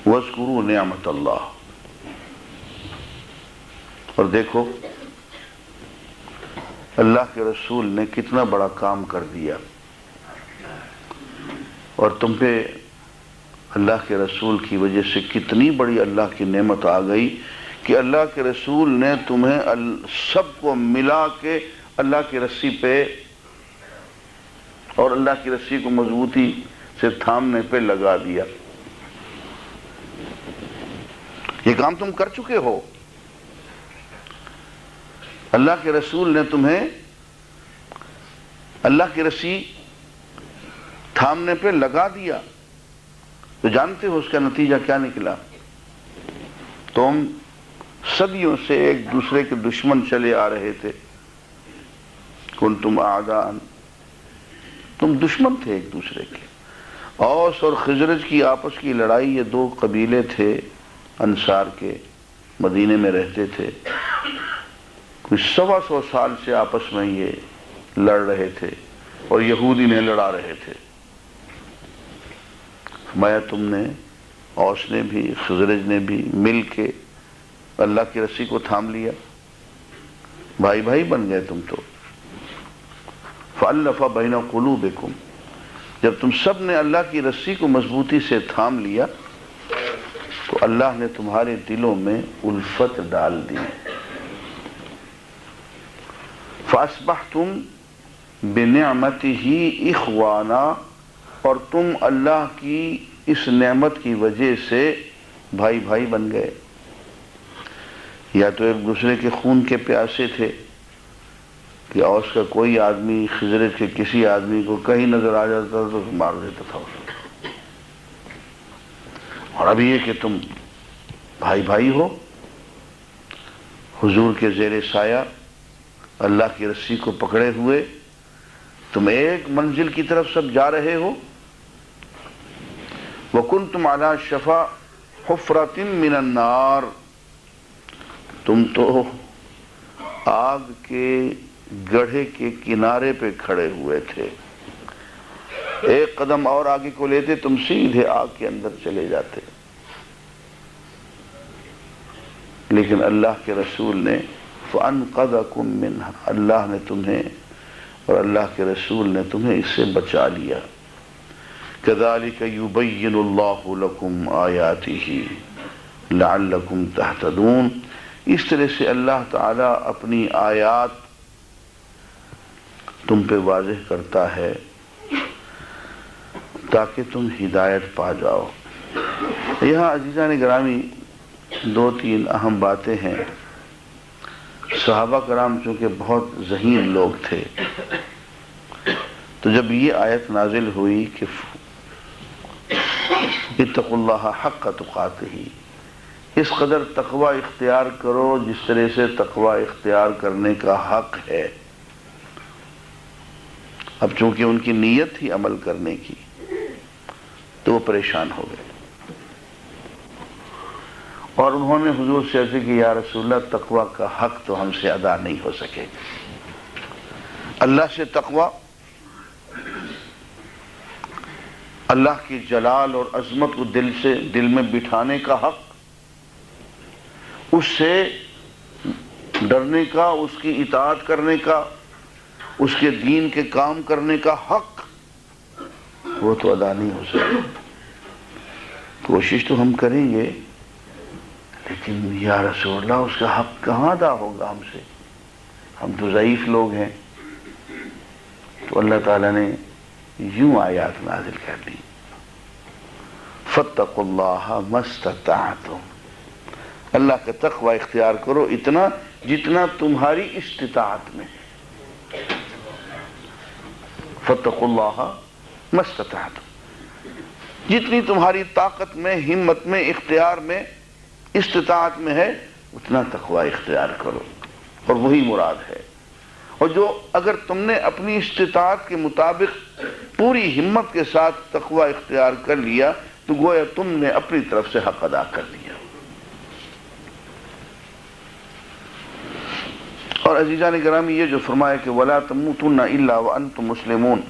وَاذْكُرُوا نِعْمَةَ اللَّهِ، اور دیکھو اللہ کے رسول نے کتنا بڑا کام کر دیا، اور تم پہ اللہ کے رسول کی وجہ سے کتنی بڑی اللہ کی نعمت آ گئی کہ اللہ کے رسول نے تمہیں سب کو ملا کے اللہ کی رسی پہ اور اللہ کی رسی کو مضبوطی سے تھامنے پہ لگا دیا۔ یہ کام تم کر چکے ہو، اللہ کے رسول نے تمہیں اللہ کی رسی تھامنے پہ لگا دیا، تو جانتے ہو اس کا نتیجہ کیا نکلا؟ تم صدیوں سے ایک دوسرے کے دشمن چلے آ رہے تھے، کنتم اعداء، تم دشمن تھے ایک دوسرے کے۔ اوس اور خزرج کی آپس کی لڑائی، یہ دو قبیلے تھے انصار کے، مدینے میں رہتے تھے، کچھ 125 سال سے آپس میں یہ لڑ رہے تھے اور یہودی نے لڑا رہے تھے۔ فرمایا تم نے، اوس نے بھی خزرج نے بھی مل کے اللہ کی رسی کو تھام لیا، بھائی بھائی بن گئے تم تو۔ فَأَلَّفَ بَيْنَ قُلُوبِكُمْ، جب تم سب نے اللہ کی رسی کو مضبوطی سے تھام لیا تو اللہ نے تمہارے دلوں میں الفت ڈال دی۔ فَأَصْبَحْتُمْ بِنِعْمَتِهِ إِخْوَانًا، اور تم اللہ کی اس نعمت کی وجہ سے بھائی بھائی بن گئے۔ یا تو ایک دوسرے کے خون کے پیاسے تھے کہ اوس کا کوئی آدمی خزرج کے کسی آدمی کو کہیں نظر آ جاتا تھا تو مار دیتا تھا اس کو، اور اب یہ کہ تم بھائی بھائی ہو، حضور کے زیر سایہ اللہ کی رسی کو پکڑے ہوئے تم ایک منزل کی طرف سب جا رہے ہو۔ وَكُنْتُمْ عَلَى شَفَا حُفْرَةٍ مِّنَ النَّارِ، تم تو آگ کے گڑھے کے کنارے پہ کھڑے ہوئے تھے، ایک قدم اور آگے کو لیتے تم سیدھے آگ کے اندر چلے جاتے، لیکن اللہ کے رسول نے فَأَنْقَذَكُم مِّنْهَا، اللہ نے تمہیں اور اللہ کے رسول نے تمہیں اس سے بچا لیا۔ كَذَلِكَ يُبَيِّنُ اللَّهُ لَكُمْ آيَاتِهِ لَعَلَّكُمْ تَهْتَدُونَ، اس طرح سے اللہ تعالیٰ اپنی آیات تم پہ واضح کرتا ہے تاکہ تم ہدایت پا جاؤ۔ یہاں عزیزان گرامی دو تین اہم باتیں ہیں۔ صحابہ کرام چونکہ بہت ذہین لوگ تھے، تو جب یہ آیت نازل ہوئی کہ اتقوا اللہ حق تقاتہ، اس قدر تقوی اختیار کرو جس طرح سے تقوی اختیار کرنے کا حق ہے، اب چونکہ ان کی نیت تھی عمل کرنے کی تو وہ پریشان ہو گئے، اور انہوں نے حضور سے عرض کی یا رسول اللہ تقوی کا حق تو ہم سے ادا نہیں ہو سکے گا۔ اللہ سے تقوی، اللہ کی جلال اور عظمت کو دل میں بٹھانے کا حق، اس سے ڈرنے کا، اس کی اطاعت کرنے کا، اس کے دین کے کام کرنے کا حق، وہ تو ادا نہیں ہو سکے۔ کوشش تو ہم کریں گے، لیکن یا رسول اللہ اس کا حق کہاں ادا ہوگا ہم سے، ہم تو ضعیف لوگ ہیں۔ تو اللہ تعالیٰ نے یوں آیات نازل کر دی، فَاتَّقُوا اللَّهَ مَا اسْتَطَعْتُمْ، اللہ کا تقوی اختیار کرو اتنا جتنا تمہاری استطاعت میں۔ فَاتَّقُوا اللَّهَ مَا اسْتَطَعْتُمْ، جتنی تمہاری طاقت میں، ہمت میں، اختیار میں، استطاعت میں ہے اتنا تقوی اختیار کرو، اور وہی مراد ہے۔ اور جو اگر تم نے اپنی استطاعت کے مطابق پوری ہمت کے ساتھ تقوی اختیار کر لیا تو گویا تم نے اپنی طرف سے حق ادا کر لیا۔ اور عزیزان گرامی یہ جو فرمایا کہ وَلَا تَمُوتُنَّ إِلَّا وَأَنْتُمْ مُسْلِمُونَ،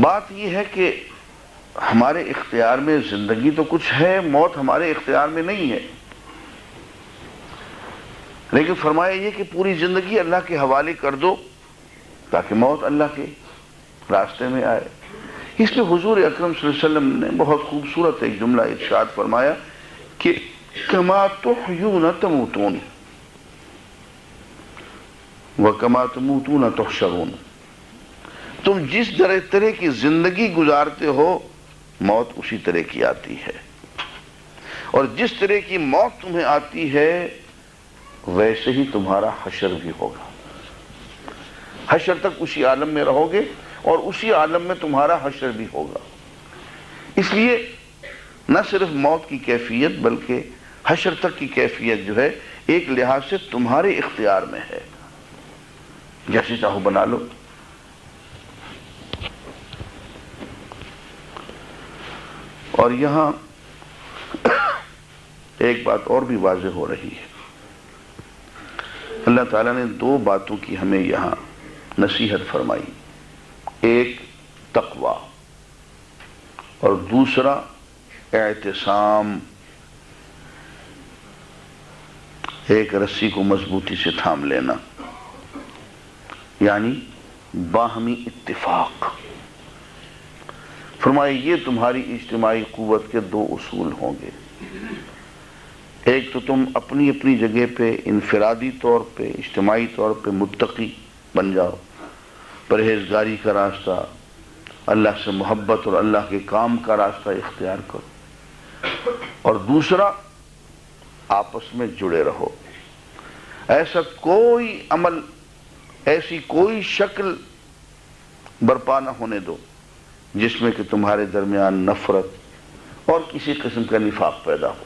بات یہ ہے کہ ہمارے اختیار میں زندگی تو کچھ ہے، موت ہمارے اختیار میں نہیں ہے، لیکن فرمایا یہ کہ پوری زندگی اللہ کے حوالے کر دو تاکہ موت اللہ کے راستے میں آئے۔ اس میں حضور اکرم صلی اللہ علیہ وسلم نے بہت خوبصورت ایک جملہ ارشاد فرمایا کہ کما تحیون تموتون وکما تموتون تحشرون، تم جس طرح کی زندگی گزارتے ہو موت اسی طرح کی آتی ہے، اور جس طرح کی موت تمہیں آتی ہے ویسے ہی تمہارا حشر بھی ہوگا۔ حشر تک اسی عالم میں رہو گے اور اسی عالم میں تمہارا حشر بھی ہوگا۔ اس لیے نہ صرف موت کی کیفیت بلکہ حشر تک کی کیفیت جو ہے ایک لحاظ سے تمہارے اختیار میں ہے، جیسے چاہو بنا لو۔ اور یہاں ایک بات اور بھی واضح ہو رہی ہے، اللہ تعالیٰ نے دو باتوں کی ہمیں یہاں نصیحت فرمائی، ایک تقوی اور دوسرا اعتصام، ایک رسی کو مضبوطی سے تھام لینا، یعنی باہمی اتفاق۔ فرمایا یہ تمہاری اجتماعی قوت کے دو اصول ہوں گے، ایک تو تم اپنی اپنی جگہ پہ انفرادی طور پہ اجتماعی طور پہ متقی بن جاؤ، پرہیزگاری کا راستہ، اللہ سے محبت اور اللہ کے کام کا راستہ اختیار کرو، اور دوسرا آپس میں جڑے رہو، ایسا کوئی عمل، ایسی کوئی شکل برپا نہ ہونے دو جس میں کہ تمہارے درمیان نفرت اور کسی قسم کا نفاق پیدا ہو۔